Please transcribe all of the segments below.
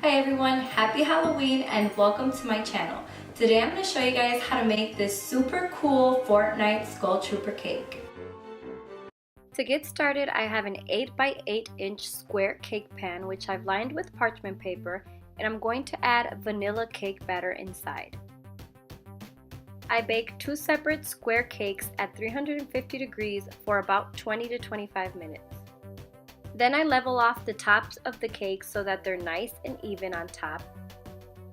Hi everyone, happy Halloween and welcome to my channel. Today I'm going to show you guys how to make this super cool Fortnite Skull Trooper cake. To get started, I have an 8 by 8 inch square cake pan which I've lined with parchment paper, and I'm going to add vanilla cake batter inside. I bake 2 separate square cakes at 350 degrees for about 20 to 25 minutes. Then I level off the tops of the cake so that they're nice and even on top.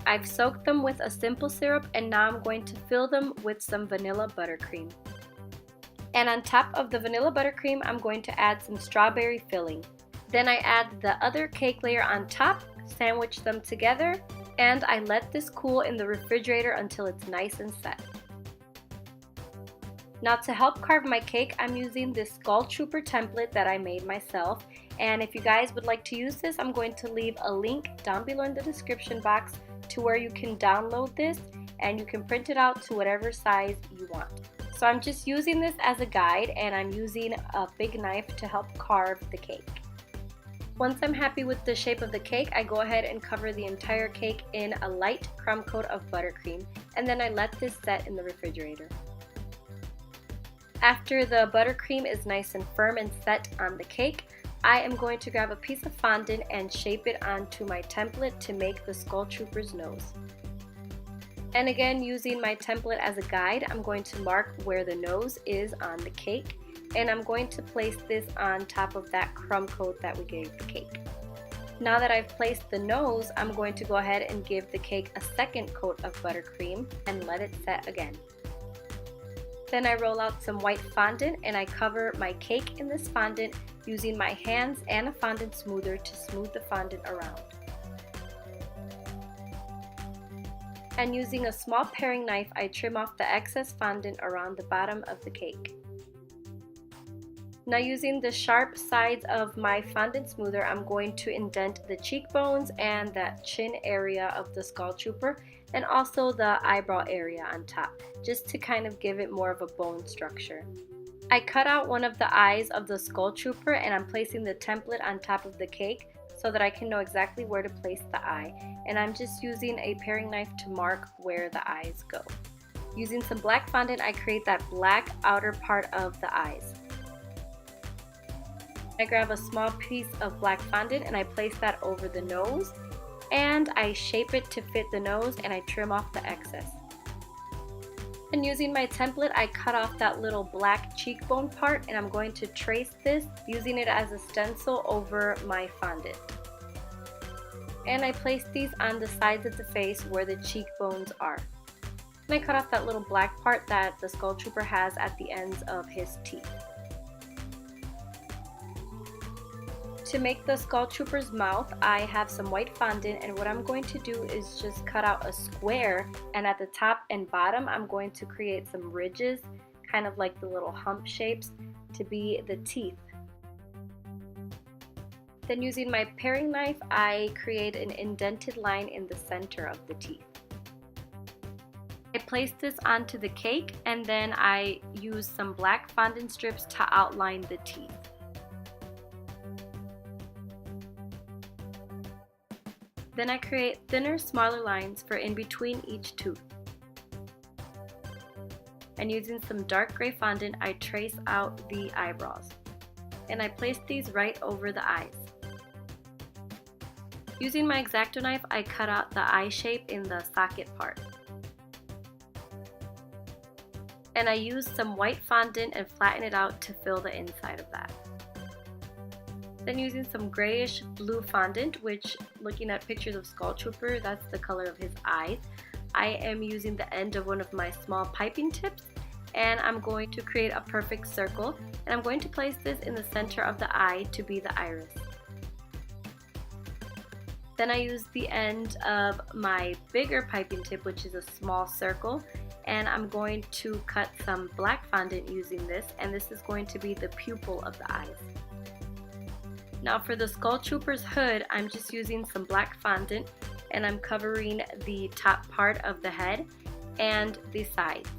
I've soaked them with a simple syrup, and now I'm going to fill them with some vanilla buttercream. And on top of the vanilla buttercream, I'm going to add some strawberry filling. Then I add the other cake layer on top, sandwich them together, and I let this cool in the refrigerator until it's nice and set. Now to help carve my cake, I'm using this Skull Trooper template that I made myself. And if you guys would like to use this, I'm going to leave a link down below in the description box to where you can download this and you can print it out to whatever size you want. So I'm just using this as a guide, and I'm using a big knife to help carve the cake. Once I'm happy with the shape of the cake, I go ahead and cover the entire cake in a light crumb coat of buttercream, and then I let this set in the refrigerator. After the buttercream is nice and firm and set on the cake, I am going to grab a piece of fondant and shape it onto my template to make the Skull Trooper's nose. And again, using my template as a guide, I'm going to mark where the nose is on the cake, and I'm going to place this on top of that crumb coat that we gave the cake. Now that I've placed the nose, I'm going to go ahead and give the cake a second coat of buttercream and let it set again. Then I roll out some white fondant and I cover my cake in this fondant using my hands and a fondant smoother to smooth the fondant around. And using a small paring knife, I trim off the excess fondant around the bottom of the cake. Now using the sharp sides of my fondant smoother, I'm going to indent the cheekbones and that chin area of the Skull Trooper, and also the eyebrow area on top, just to kind of give it more of a bone structure. I cut out one of the eyes of the Skull Trooper, and I'm placing the template on top of the cake so that I can know exactly where to place the eye, and I'm just using a paring knife to mark where the eyes go. Using some black fondant, I create that black outer part of the eyes. I grab a small piece of black fondant and I place that over the nose, and I shape it to fit the nose, and I trim off the excess. And using my template, I cut off that little black cheekbone part, and I'm going to trace this using it as a stencil over my fondant. And I place these on the sides of the face where the cheekbones are. And I cut off that little black part that the Skull Trooper has at the ends of his teeth. To make the Skull Trooper's mouth, I have some white fondant, and what I'm going to do is just cut out a square, and at the top and bottom I'm going to create some ridges, kind of like the little hump shapes, to be the teeth. Then using my paring knife, I create an indented line in the center of the teeth. I place this onto the cake, and then I use some black fondant strips to outline the teeth. Then I create thinner, smaller lines for in between each tooth. And using some dark gray fondant, I trace out the eyebrows. And I place these right over the eyes. Using my X-Acto knife, I cut out the eye shape in the socket part. And I use some white fondant and flatten it out to fill the inside of that. Then using some grayish blue fondant, which, looking at pictures of Skull Trooper, that's the color of his eyes, I am using the end of one of my small piping tips, and I'm going to create a perfect circle, and I'm going to place this in the center of the eye to be the iris. Then I use the end of my bigger piping tip, which is a small circle, and I'm going to cut some black fondant using this, and this is going to be the pupil of the eyes. Now for the Skull Trooper's hood, I'm just using some black fondant, and I'm covering the top part of the head and the sides.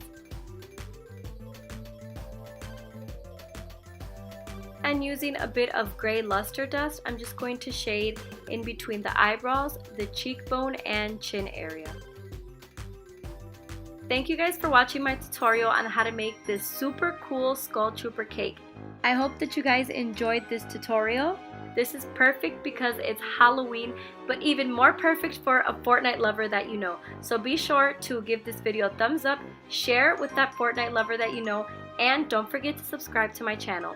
And using a bit of gray luster dust, I'm just going to shade in between the eyebrows, the cheekbone, and chin area. Thank you guys for watching my tutorial on how to make this super cool Skull Trooper cake. I hope that you guys enjoyed this tutorial. This is perfect because it's Halloween, but even more perfect for a Fortnite lover that you know. So be sure to give this video a thumbs up, share it with that Fortnite lover that you know, and don't forget to subscribe to my channel.